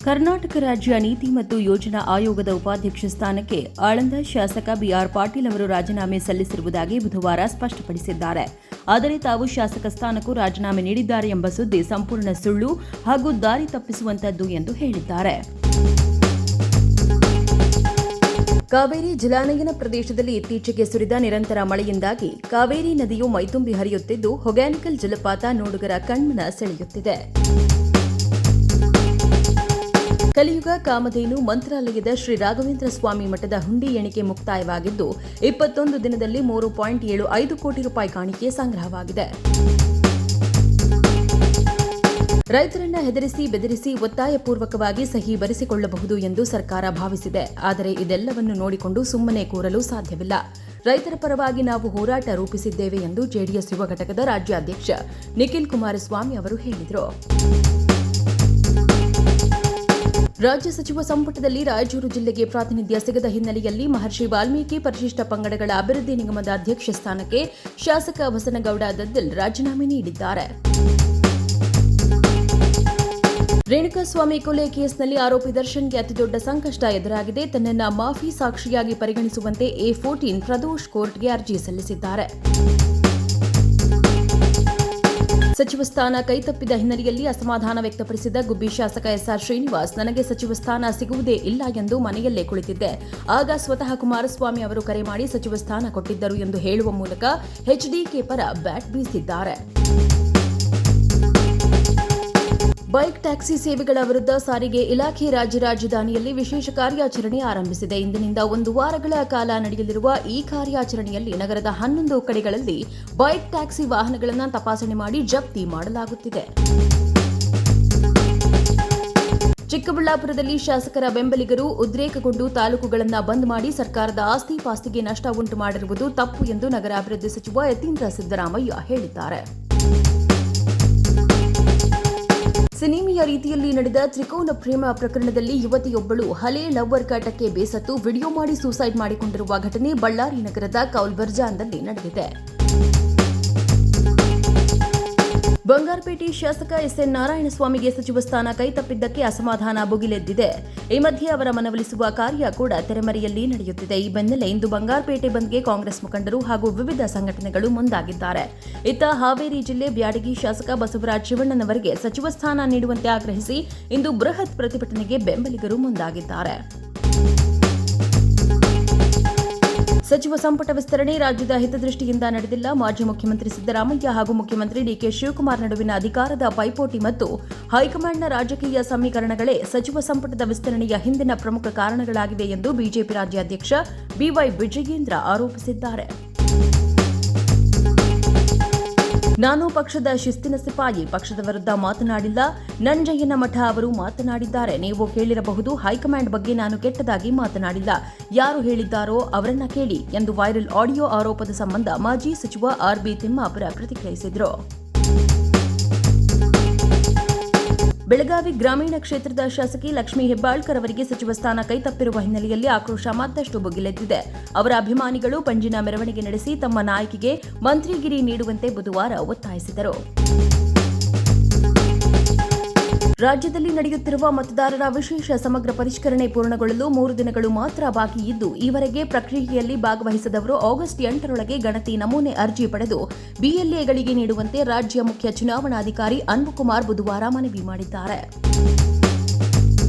ಕರ್ನಾಟಕ ರಾಜ್ಯ ನೀತಿ ಮತ್ತು ಯೋಜನಾ ಆಯೋಗದ ಉಪಾಧ್ಯಕ್ಷ ಸ್ಥಾನಕ್ಕೆ ಆಳಂದ ಶಾಸಕ ಬಿಆರ್ ಪಾಟೀಲ್ ಅವರು ರಾಜೀನಾಮೆ ಸಲ್ಲಿಸಿರುವುದಾಗಿ ಬುಧವಾರ ಸ್ಪಷ್ಟಪಡಿಸಿದ್ದಾರೆ. ಆದರೆ ತಾವು ಶಾಸಕ ಸ್ಥಾನಕ್ಕೂ ರಾಜೀನಾಮೆ ನೀಡಿದ್ದಾರೆ ಎಂಬ ಸುದ್ದಿ ಸಂಪೂರ್ಣ ಸುಳ್ಳು ಹಾಗೂ ದಾರಿ ತಪ್ಪಿಸುವಂತದ್ದು ಎಂದು ಹೇಳಿದ್ದಾರೆ. ಕಾವೇರಿ ಜಲಾನಯನ ಪ್ರದೇಶದಲ್ಲಿ ಇತ್ತೀಚೆಗೆ ಸುರಿದ ನಿರಂತರ ಮಳೆಯಿಂದಾಗಿ ಕಾವೇರಿ ನದಿಯು ಮೈದುಂಬಿ ಹರಿಯುತ್ತಿದ್ದು ಹೊಗೇನಕಲ್ ಜಲಪಾತ ನೋಡುಗರ ಕಣ್ಮನ ಸೆಳೆಯುತ್ತಿದೆ. ಕಲಿಯುಗ ಕಾಮಧೇನು ಮಂತ್ರಾಲಯದ ಶ್ರೀ ರಾಘವೇಂದ್ರ ಸ್ವಾಮಿ ಮಠದ ಹುಂಡಿ ಎಣಿಕೆ ಮುಕ್ತಾಯವಾಗಿದ್ದು 21 ದಿನದಲ್ಲಿ 3.75 ಕೋಟಿ ರೂಪಾಯಿ ಕಾಣಿಕೆ ಸಂಗ್ರಹವಾಗಿದೆ. ರೈತರನ್ನ ಹೆದರಿಸಿ ಬೆದರಿಸಿ ಒತ್ತಾಯಪೂರ್ವಕವಾಗಿ ಸಹಿ ಬರೆಸಿಕೊಳ್ಳಬಹುದು ಎಂದು ಸರ್ಕಾರ ಭಾವಿಸಿದೆ. ಆದರೆ ಇದೆಲ್ಲವನ್ನು ನೋಡಿಕೊಂಡು ಸುಮ್ಮನೆ ಕೂರಲು ಸಾಧ್ಯವಿಲ್ಲ. ರೈತರ ಪರವಾಗಿ ನಾವು ಹೋರಾಟ ರೂಪಿಸಿದ್ದೇವೆ ಎಂದು ಜೆಡಿಎಸ್ ಯುವ ಘಟಕದ ರಾಜ್ಯಾಧ್ಯಕ್ಷ ನಿಖಿಲ್ ಕುಮಾರಸ್ವಾಮಿ ಅವರು ಹೇಳಿದರು. ರಾಜ್ಯ ಸಚಿವ ಸಂಪುಟದಲ್ಲಿ ರಾಯಚೂರು ಜಿಲ್ಲೆಗೆ ಪ್ರಾತಿನಿಧ್ಯ ಸಿಗದ ಹಿನ್ನೆಲೆಯಲ್ಲಿ ಮಹರ್ಷಿ ವಾಲ್ಮೀಕಿ ಪರಿಶಿಷ್ಟ ಪಂಗಡಗಳ ಅಭಿವೃದ್ಧಿ ನಿಗಮದ ಅಧ್ಯಕ್ಷ ಸ್ಥಾನಕ್ಕೆ ಶಾಸಕ ಬಸನಗೌಡ ದದ್ದಿಲ್ ರಾಜೀನಾಮೆ ನೀಡಿದ್ದಾರೆ. ರೇಣುಕಾಸ್ವಾಮಿ ಕೊಲೆ ಕೇಸ್ನಲ್ಲಿ ಆರೋಪಿ ದರ್ಶನ್ಗೆ ಅತಿದೊಡ್ಡ ಸಂಕಷ್ಟ ಎದುರಾಗಿದೆ. ತನ್ನನ್ನು ಮಾಫಿ ಸಾಕ್ಷಿಯಾಗಿ ಪರಿಗಣಿಸುವಂತೆ A14 ಪ್ರದೋಷ್ ಕೋರ್ಟ್ಗೆ ಅರ್ಜಿ ಸಲ್ಲಿಸಿದ್ದಾರೆ. ಸಚಿವ ಸ್ಥಾನ ಕೈತಪ್ಪಿದ ಹಿನ್ನೆಲೆಯಲ್ಲಿ ಅಸಮಾಧಾನ ವ್ಯಕ್ತಪಡಿಸಿದ ಗುಬ್ಬಿ ಶಾಸಕ ಎಸ್ಆರ್ ಶ್ರೀನಿವಾಸ್, ನನಗೆ ಸಚಿವ ಸ್ಥಾನ ಸಿಗುವುದೇ ಇಲ್ಲ ಎಂದು ಮನೆಯಲ್ಲೇ ಕುಳಿತಿದ್ದೆ. ಆಗ ಸ್ವತಃ ಕುಮಾರಸ್ವಾಮಿ ಅವರು ಕರೆ ಮಾಡಿ ಸಚಿವ ಸ್ಥಾನ ಕೊಟ್ಟಿದ್ದರು ಎಂದು ಹೇಳುವ ಮೂಲಕ ಎಚ್ಡಿಕೆ ಪರ ಬ್ಯಾಟ್ ಬೀಸಿದ್ದಾರೆ. ಬೈಕ್ ಟ್ಯಾಕ್ಸಿ ಸೇವೆಗಳ ವಿರುದ್ಧ ಸಾರಿಗೆ ಇಲಾಖೆ ರಾಜ್ಯ ರಾಜಧಾನಿಯಲ್ಲಿ ವಿಶೇಷ ಕಾರ್ಯಾಚರಣೆ ಆರಂಭಿಸಿದೆ. ಇಂದಿನಿಂದ 1 ವಾರಗಳ ಕಾಲ ನಡೆಯಲಿರುವ ಈ ಕಾರ್ಯಾಚರಣೆಯಲ್ಲಿ ನಗರದ 11 ಕಡೆಗಳಲ್ಲಿ ಬೈಕ್ ಟ್ಯಾಕ್ಸಿ ವಾಹನಗಳನ್ನು ತಪಾಸಣೆ ಮಾಡಿ ಜಪ್ತಿ ಮಾಡಲಾಗುತ್ತಿದೆ. ಚಿಕ್ಕಬಳ್ಳಾಪುರದಲ್ಲಿ ಶಾಸಕರ ಬೆಂಬಲಿಗರು ಉದ್ರೇಕಗೊಂಡು ತಾಲೂಕುಗಳನ್ನು ಬಂದ್ ಮಾಡಿ ಸರ್ಕಾರದ ಆಸ್ತಿ ಪಾಸ್ತಿಗೆ ನಷ್ಟ ಉಂಟು ಮಾಡಿರುವುದು ತಪ್ಪು ಎಂದು ನಗರಾಭಿವೃದ್ಧಿ ಸಚಿವ ಯತೀಂದ್ರ ಸಿದ್ದರಾಮಯ್ಯ ಹೇಳಿದ್ದಾರೆ. ಸಿನಿಮೀಯ ರೀತಿಯಲ್ಲಿ ನಡೆದ ತ್ರಿಕೋನ ಪ್ರೇಮ ಪ್ರಕರಣದಲ್ಲಿ ಯುವತಿಯೊಬ್ಬಳು ಹಳೆ ಲವ್ವರ್ ಕಾಟಕ್ಕೆ ಬೇಸತ್ತು ವಿಡಿಯೋ ಮಾಡಿ ಸೂಸೈಡ್ ಮಾಡಿಕೊಂಡಿರುವ ಘಟನೆ ಬಳ್ಳಾರಿ ನಗರದ ಕೌಲ್ಬರ್ಜಾನ್ದಲ್ಲಿ ನಡೆದಿದೆ. ಬಂಗಾರಪೇಟೆ ಶಾಸಕ ಎಸ್ಎನ್ ನಾರಾಯಣಸ್ವಾಮಿಗೆ ಸಚಿವ ಸ್ಥಾನ ಕೈತಪ್ಪಿದ್ದಕ್ಕೆ ಅಸಮಾಧಾನ ಭುಗಿಲೆದ್ದಿದೆ. ಈ ಮಧ್ಯೆ ಅವರ ಮನವೊಲಿಸುವ ಕಾರ್ಯ ಕೂಡ ತೆರೆಮರೆಯಲ್ಲಿ ನಡೆಯುತ್ತಿದೆ. ಈ ಬೆನ್ನಲ್ಲೇ ಇಂದು ಬಂಗಾರಪೇಟೆ ಬಂದ್ಗೆ ಕಾಂಗ್ರೆಸ್ ಮುಖಂಡರು ಹಾಗೂ ವಿವಿಧ ಸಂಘಟನೆಗಳು ಮುಂದಾಗಿದ್ದಾರೆ. ಇತ್ತ ಹಾವೇರಿ ಜಿಲ್ಲೆ ಬ್ಯಾಡಗಿ ಶಾಸಕ ಬಸವರಾಜ ಶಿವಣ್ಣನವರಿಗೆ ಸಚಿವ ಸ್ಥಾನ ನೀಡುವಂತೆ ಆಗ್ರಹಿಸಿ ಇಂದು ಬೃಹತ್ ಪ್ರತಿಭಟನೆಗೆ ಬೆಂಬಲಿಗರು ಮುಂದಾಗಿದ್ದಾರೆ. ಸಚಿವ ಸಂಪುಟ ವಿಸ್ತರಣೆ ರಾಜ್ಯದ ಹಿತದೃಷ್ಟಿಯಿಂದ ನಡೆದಿಲ್ಲ. ಮಾಜಿ ಮುಖ್ಯಮಂತ್ರಿ ಸಿದ್ದರಾಮಯ್ಯ ಹಾಗೂ ಮುಖ್ಯಮಂತ್ರಿ ಡಿಕೆ ಶಿವಕುಮಾರ್ ನಡುವಿನ ಅಧಿಕಾರದ ಪೈಪೋಟಿ ಮತ್ತು ಹೈಕಮಾಂಡ್ನ ರಾಜಕೀಯ ಸಮೀಕರಣಗಳೇ ಸಚಿವ ಸಂಪುಟದ ವಿಸ್ತರಣೆಯ ಹಿಂದಿನ ಪ್ರಮುಖ ಕಾರಣಗಳಾಗಿವೆ ಎಂದು ಬಿಜೆಪಿ ರಾಜ್ಯಾಧ್ಯಕ್ಷ ಬಿವೈ ವಿಜಯೇಂದ್ರ ಆರೋಪಿಸಿದ್ದಾರೆ. ನಾನು ಪಕ್ಷದ ಶಿಸ್ತಿನ ಸಿಪಾಯಿ, ಪಕ್ಷದ ವಿರುದ್ಧ ಮಾತನಾಡಿಲ್ಲ. ನಂಜಯ್ಯನ ಮಠ ಅವರು ಮಾತನಾಡಿದ್ದಾರೆ. ನೀವು ಕೇಳಿರಬಹುದು, ಹೈಕಮಾಂಡ್ ಬಗ್ಗೆ ನಾನು ಕೆಟ್ಟದಾಗಿ ಮಾತನಾಡಿಲ್ಲ. ಯಾರು ಹೇಳಿದ್ದಾರೋ ಅವರನ್ನ ಕೇಳಿ ಎಂದು ವೈರಲ್ ಆಡಿಯೋ ಆರೋಪದ ಸಂಬಂಧ ಮಾಜಿ ಸಚಿವ ಆರ್ಬಿ ತಿಮ್ಮಾಪುರ ಪ್ರತಿಕ್ರಿಯಿಸಿದರು. ಬೆಳಗಾವಿ ಗ್ರಾಮೀಣ ಕ್ಷೇತ್ರದ ಶಾಸಕಿ ಲಕ್ಷ್ಮೀ ಹೆಬ್ಬಾಳ್ಕರ್ ಅವರಿಗೆ ಸಚಿವ ಸ್ಥಾನ ಕೈತಪ್ಪಿರುವ ಹಿನ್ನೆಲೆಯಲ್ಲಿ ಆಕ್ರೋಶ ಮತ್ತಷ್ಟು ಭುಗಿಲೆದ್ದಿದೆ. ಅವರ ಅಭಿಮಾನಿಗಳು ಪಂಜಿನ ಮೆರವಣಿಗೆ ನಡೆಸಿ ತಮ್ಮ ನಾಯಕಿಗೆ ಮಂತ್ರಿಗಿರಿ ನೀಡುವಂತೆ ಬುಧವಾರ ಒತ್ತಾಯಿಸಿದರು. ರಾಜ್ಯದಲ್ಲಿ ನಡೆಯುತ್ತಿರುವ ಮತದಾರರ ವಿಶೇಷ ಸಮಗ್ರ ಪರಿಷ್ಕರಣೆ ಪೂರ್ಣಗೊಳ್ಳಲು 3 ದಿನಗಳು ಮಾತ್ರ ಬಾಕಿ ಇದ್ದು, ಈವರೆಗೆ ಪ್ರಕ್ರಿಯೆಯಲ್ಲಿ ಭಾಗವಹಿಸದವರು ಆಗಸ್ಟ್ 8ರೊಳಗೆ ಗಣತಿ ನಮೂನೆ ಅರ್ಜಿ ಪಡೆದು ಬಿಎಲ್ಎಗಳಿಗೆ ನೀಡುವಂತೆ ರಾಜ್ಯ ಮುಖ್ಯ ಚುನಾವಣಾಧಿಕಾರಿ ಅನ್ಬುಕುಮಾರ್ ಬುಧವಾರ ಮನವಿ ಮಾಡಿದ್ದಾರೆ.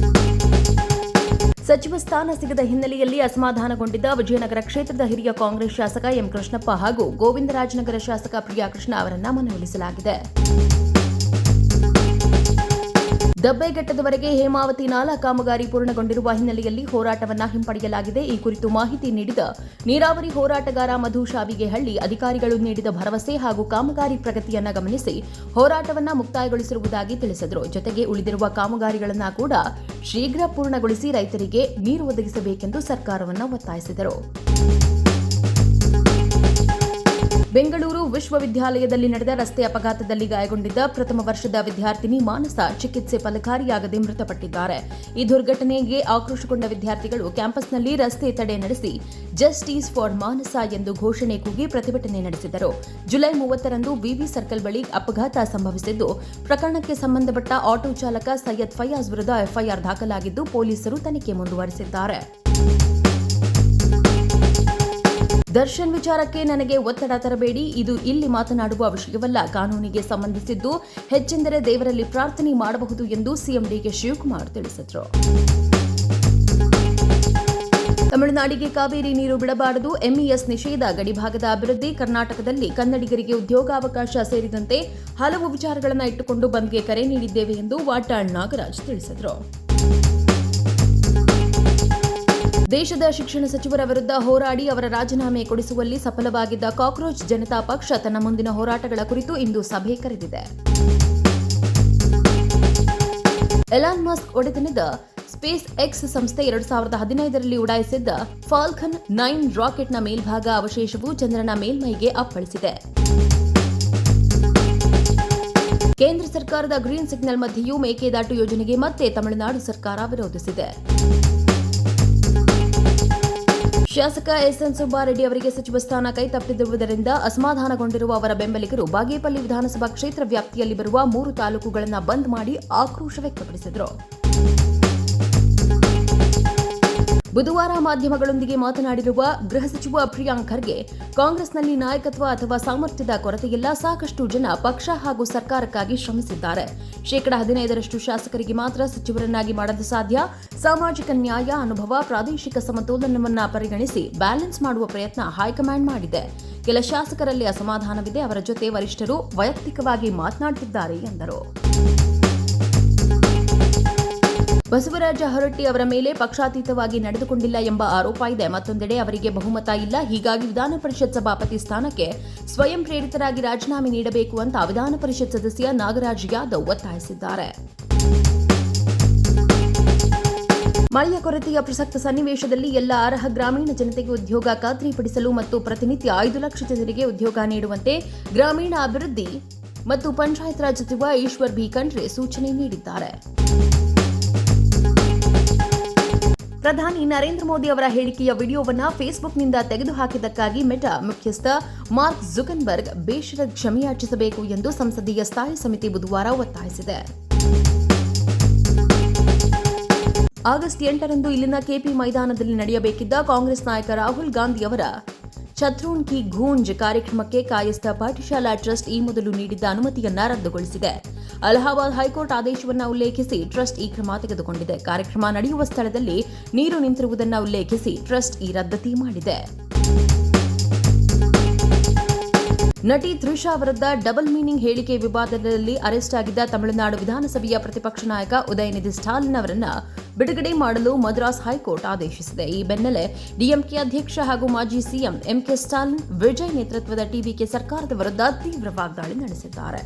ಸಚಿವ ಸ್ಥಾನ ಸಿಗದ ಹಿನ್ನೆಲೆಯಲ್ಲಿ ಅಸಮಾಧಾನಗೊಂಡಿದ್ದ ವಿಜಯನಗರ ಕ್ಷೇತ್ರದ ಹಿರಿಯ ಕಾಂಗ್ರೆಸ್ ಶಾಸಕ ಎಂ ಕೃಷ್ಣಪ್ಪ ಹಾಗೂ ಗೋವಿಂದರಾಜನಗರ ಶಾಸಕ ಪ್ರಿಯಾಕೃಷ್ಣ ಅವರನ್ನ ಮನವೊಲಿಸಲಾಗಿದೆ. ದಬ್ಬೆಘಟ್ಟದವರೆಗೆ ಹೇಮಾವತಿ ನಾಲಾ ಕಾಮಗಾರಿ ಪೂರ್ಣಗೊಂಡಿರುವ ಹಿನ್ನೆಲೆಯಲ್ಲಿ ಹೋರಾಟವನ್ನು ಹಿಂಪಡೆಯಲಾಗಿದೆ. ಈ ಕುರಿತು ಮಾಹಿತಿ ನೀಡಿದ ನೀರಾವರಿ ಹೋರಾಟಗಾರ ಮಧು ಶಾವಿಗೆಹಳ್ಳಿ, ಅಧಿಕಾರಿಗಳು ನೀಡಿದ ಭರವಸೆ ಹಾಗೂ ಕಾಮಗಾರಿ ಪ್ರಗತಿಯನ್ನು ಗಮನಿಸಿ ಹೋರಾಟವನ್ನು ಮುಕ್ತಾಯಗೊಳಿಸಿರುವುದಾಗಿ ತಿಳಿಸಿದರು. ಜೊತೆಗೆ ಉಳಿದಿರುವ ಕಾಮಗಾರಿಗಳನ್ನು ಕೂಡ ಶೀಘ್ರ ಪೂರ್ಣಗೊಳಿಸಿ ರೈತರಿಗೆ ನೀರು ಒದಗಿಸಬೇಕೆಂದು ಸರ್ಕಾರವನ್ನು ಒತ್ತಾಯಿಸಿದರು. ಬೆಂಗಳೂರು ವಿಶ್ವವಿದ್ಯಾಲಯದಲ್ಲಿ ನಡೆದ ರಸ್ತೆ ಅಪಘಾತದಲ್ಲಿ ಗಾಯಗೊಂಡಿದ್ದ ಪ್ರಥಮ ವರ್ಷದ ವಿದ್ಯಾರ್ಥಿನಿ ಮಾನಸ ಚಿಕಿತ್ಸೆ ಫಲಕಾರಿಯಾಗದೆ ಮೃತಪಟ್ಟಿದ್ದಾರೆ. ಈ ದುರ್ಘಟನೆಗೆ ಆಕ್ರೋಶಗೊಂಡ ವಿದ್ಯಾರ್ಥಿಗಳು ಕ್ಯಾಂಪಸ್ನಲ್ಲಿ ರಸ್ತೆ ತಡೆ ನಡೆಸಿ ಜಸ್ಟಿಸ್ ಫಾರ್ ಮಾನಸ ಎಂದು ಘೋಷಣೆ ಕೂಗಿ ಪ್ರತಿಭಟನೆ ನಡೆಸಿದರು. ಜುಲೈ 30ರಂದು ವಿವಿ ಸರ್ಕಲ್ ಬಳಿ ಅಪಘಾತ ಸಂಭವಿಸಿದ್ದು, ಪ್ರಕರಣಕ್ಕೆ ಸಂಬಂಧಪಟ್ಟ ಆಟೋ ಚಾಲಕ ಸೈಯದ್ ಫಯಾಜ್ ವಿರುದ್ಧ ಎಫ್ಐಆರ್ ದಾಖಲಾಗಿದ್ದು, ಪೊಲೀಸರು ತನಿಖೆ ಮುಂದುವರೆಸಿದ್ದಾರೆ. ದರ್ಶನ್ ವಿಚಾರಕ್ಕೆ ನನಗೆ ಒತ್ತಡ ತರಬೇಡಿ, ಇದು ಇಲ್ಲಿ ಮಾತನಾಡುವ ವಿಷಯವಲ್ಲ, ಕಾನೂನಿಗೆ ಸಂಬಂಧಿಸಿದ್ದು, ಹೆಚ್ಚೆಂದರೆ ದೇವರಲ್ಲಿ ಪ್ರಾರ್ಥನೆ ಮಾಡಬಹುದು ಎಂದು ಸಿಎಂ ಡಿಕೆ ಶಿವಕುಮಾರ್ ತಿಳಿಸಿದರು. ತಮಿಳುನಾಡಿಗೆ ಕಾವೇರಿ ನೀರು ಬಿಡಬಾರದು, ಎಂಇಎಸ್ ನಿಷೇಧ, ಗಡಿಭಾಗದ ಅಭಿವೃದ್ಧಿ, ಕರ್ನಾಟಕದಲ್ಲಿ ಕನ್ನಡಿಗರಿಗೆ ಉದ್ಯೋಗಾವಕಾಶ ಸೇರಿದಂತೆ ಹಲವು ವಿಚಾರಗಳನ್ನು ಇಟ್ಟುಕೊಂಡು ಬಂದ್ಗೆ ಕರೆ ನೀಡಿದ್ದೇವೆ ಎಂದು ವಾಟಾಳ್ ನಾಗರಾಜ್ ತಿಳಿಸಿದರು. ದೇಶದ ಶಿಕ್ಷಣ ಸಚಿವರ ವಿರುದ್ಧ ಹೋರಾಡಿ ಅವರ ರಾಜೀನಾಮೆ ಕೊಡಿಸುವಲ್ಲಿ ಸಫಲವಾಗಿದ್ದ ಕಾಕ್ರೋಚ್ ಜನತಾ ಪಕ್ಷ ತನ್ನ ಮುಂದಿನ ಹೋರಾಟಗಳ ಕುರಿತು ಇಂದು ಸಭೆ ಕರೆದಿದೆ. ಎಲಾನ್ ಮಸ್ಕ್ ಒಡೆತನದ ಸ್ಪೇಸ್ ಎಕ್ಸ್ ಸಂಸ್ಥೆ 2015ರಲ್ಲಿ ಉಡಾಯಿಸಿದ್ದ ಫಾಲ್ಕನ್ 9 ರಾಕೆಟ್ನ ಮೇಲ್ಭಾಗ ಅವಶೇಷವು ಚಂದ್ರನ ಮೇಲ್ಮೈಗೆ ಅಪ್ಪಳಿಸಿದೆ. ಕೇಂದ್ರ ಸರ್ಕಾರದ ಗ್ರೀನ್ ಸಿಗ್ನಲ್ ಮಧ್ಯೆಯೂ ಮೇಕೆದಾಟು ಯೋಜನೆಗೆ ಮತ್ತೆ ತಮಿಳುನಾಡು ಸರ್ಕಾರ ವಿರೋಧಿಸಿದೆ. ಶಾಸಕ ಎಸ್ಎನ್ ಸುಬ್ಬಾರೆಡ್ಡಿ ಅವರಿಗೆ ಸಚಿವ ಸ್ಥಾನ ಕೈತಪ್ಪಿರುವುದರಿಂದ ಅಸಮಾಧಾನಗೊಂಡಿರುವ ಅವರ ಬೆಂಬಲಿಗರು ಬಾಗೇಪಲ್ಲಿ ವಿಧಾನಸಭಾ ಕ್ಷೇತ್ರ ವ್ಯಾಪ್ತಿಯಲ್ಲಿ ಬರುವ 3 ತಾಲೂಕುಗಳನ್ನು ಬಂದ್ ಮಾಡಿ ಆಕ್ರೋಶ ವ್ಯಕ್ತಪಡಿಸಿದರು. ಬುಧವಾರ ಮಾಧ್ಯಮಗಳೊಂದಿಗೆ ಮಾತನಾಡಿರುವ ಗೃಹ ಸಚಿವ ಪ್ರಿಯಾಂಕ್ ಖರ್ಗೆ, ಕಾಂಗ್ರೆಸ್ನಲ್ಲಿ ನಾಯಕತ್ವ ಅಥವಾ ಸಾಮರ್ಥ್ಯದ ಕೊರತೆಯಿಲ್ಲ, ಸಾಕಷ್ಟು ಜನ ಪಕ್ಷ ಹಾಗೂ ಸರ್ಕಾರಕ್ಕಾಗಿ ಶ್ರಮಿಸಿದ್ದಾರೆ. 15% ಶಾಸಕರಿಗೆ ಮಾತ್ರ ಸಚಿವರನ್ನಾಗಿ ಮಾಡಲು ಸಾಧ್ಯ. ಸಾಮಾಜಿಕ ನ್ಯಾಯ, ಅನುಭವ, ಪ್ರಾದೇಶಿಕ ಸಮತೋಲನವನ್ನ ಪರಿಗಣಿಸಿ ಬ್ಯಾಲೆನ್ಸ್ ಮಾಡುವ ಪ್ರಯತ್ನ ಹೈಕಮಾಂಡ್ ಮಾಡಿದೆ. ಕೆಲ ಶಾಸಕರಲ್ಲಿ ಅಸಮಾಧಾನವಿದೆ, ಅವರ ಜೊತೆ ವರಿಷ್ಠರು ವೈಯಕ್ತಿಕವಾಗಿ ಮಾತನಾಡುತ್ತಿದ್ದಾರೆ ಎಂದರು. ಬಸವರಾಜ ಹೊರಟ್ಟಿ ಅವರ ಮೇಲೆ ಪಕ್ಷಾತೀತವಾಗಿ ನಡೆದುಕೊಂಡಿಲ್ಲ ಎಂಬ ಆರೋಪ ಇದೆ. ಮತ್ತೊಂದೆಡೆ ಅವರಿಗೆ ಬಹುಮತ ಇಲ್ಲ, ಹೀಗಾಗಿ ವಿಧಾನ ಪರಿಷತ್ ಸಭಾಪತಿ ಸ್ಥಾನಕ್ಕೆ ಸ್ವಯಂ ಪ್ರೇರಿತರಾಗಿ ರಾಜೀನಾಮೆ ನೀಡಬೇಕು ಅಂತ ವಿಧಾನ ಪರಿಷತ್ ಸದಸ್ಯ ನಾಗರಾಜ್ ಯಾದವ್ ಒತ್ತಾಯಿಸಿದ್ದಾರೆ. ಮಳೆಯ ಕೊರತೆಯ ಪ್ರಸಕ್ತ ಸನ್ನಿವೇಶದಲ್ಲಿ ಎಲ್ಲ ಅರ್ಹ ಗ್ರಾಮೀಣ ಜನತೆಗೆ ಉದ್ಯೋಗ ಖಾತ್ರಿಪಡಿಸಲು ಮತ್ತು ಪ್ರತಿನಿತ್ಯ 5 ಲಕ್ಷ ಜನರಿಗೆ ಉದ್ಯೋಗ ನೀಡುವಂತೆ ಗ್ರಾಮೀಣ ಅಭಿವೃದ್ಧಿ ಮತ್ತು ಪಂಚಾಯತ್ ರಾಜ್ ಸಚಿವ ಈಶ್ವರ್ ಬಿ ಖಂಡ್ರೆ ಸೂಚನೆ ನೀಡಿದ್ದಾರೆ. ಪ್ರಧಾನಿ ನರೇಂದ್ರ ಮೋದಿ ಅವರ ಹೇಳಿಕೆಯ ವಿಡಿಯೋವನ್ನು ಫೇಸ್ಬುಕ್ನಿಂದ ತೆಗೆದುಹಾಕಿದ್ದಕ್ಕಾಗಿ ಮೆಟಾ ಮುಖ್ಯಸ್ಥ ಮಾರ್ಕ್ ಜುಕರ್ಬರ್ಗ್ ಬೇಷರತ್ ಕ್ಷಮೆಯಾಚಿಸಬೇಕು ಎಂದು ಸಂಸದೀಯ ಸ್ಥಾಯಿ ಸಮಿತಿ ಬುಧವಾರ ಒತ್ತಾಯಿಸಿದೆ. ಆಗಸ್ಟ್ 8ರಂದು ಇಲ್ಲಿನ ಕೆಪಿ ಮೈದಾನದಲ್ಲಿ ನಡೆಯಬೇಕಿದ್ದ ಕಾಂಗ್ರೆಸ್ ನಾಯಕ ರಾಹುಲ್ ಗಾಂಧಿ ಅವರ ಛತ್ರೋನ್ ಕಿ ಗೂಂಜ್ ಕಾರ್ಯಕ್ರಮಕ್ಕೆ ಕಾಯಸ್ಥ ಪಾಠಶಾಲಾ ಟ್ರಸ್ಟ್ ಈ ಮೊದಲು ನೀಡಿದ್ದ ಅನುಮತಿಯನ್ನ ರದ್ದುಗೊಳಿಸಿದೆ. ಅಲಹಾಬಾದ್ ಹೈಕೋರ್ಟ್ ಆದೇಶವನ್ನು ಉಲ್ಲೇಖಿಸಿ ಟ್ರಸ್ಟ್ ಈ ಕ್ರಮ ತೆಗೆದುಕೊಂಡಿದೆ. ಕಾರ್ಯಕ್ರಮ ನಡೆಯುವ ಸ್ಥಳದಲ್ಲಿ ನೀರು ನಿಂತಿರುವುದನ್ನು ಉಲ್ಲೇಖಿಸಿ ಟ್ರಸ್ಟ್ ಈ ರದ್ದತಿ ಮಾಡಿದೆ. ನಟಿ ತ್ರಿಷಾ ವಿರುದ್ಧ ಡಬಲ್ ಮೀನಿಂಗ್ ಹೇಳಿಕೆ ವಿವಾದದಲ್ಲಿ ಅರೆಸ್ಟ್ ಆಗಿದ್ದ ತಮಿಳುನಾಡು ವಿಧಾನಸಭೆಯ ಪ್ರತಿಪಕ್ಷ ನಾಯಕ ಉದಯನಿಧಿ ಸ್ಟಾಲಿನ್ ಅವರನ್ನು ಬಿಡುಗಡೆ ಮಾಡಲು ಮದ್ರಾಸ್ ಹೈಕೋರ್ಟ್ ಆದೇಶಿಸಿದೆ. ಈ ಬೆನ್ನಲ್ಲೇ ಡಿಎಂಕೆ ಅಧ್ಯಕ್ಷ ಹಾಗೂ ಮಾಜಿ ಸಿಎಂ ಎಂಕೆ ಸ್ಟಾಲಿನ್ ವಿಜಯ್ ನೇತೃತ್ವದ ಟಿವಿಕೆ ಸರ್ಕಾರದ ವಿರುದ್ಧ ತೀವ್ರ ವಾಗ್ದಾಳಿ ನಡೆಸಿದ್ದಾರೆ.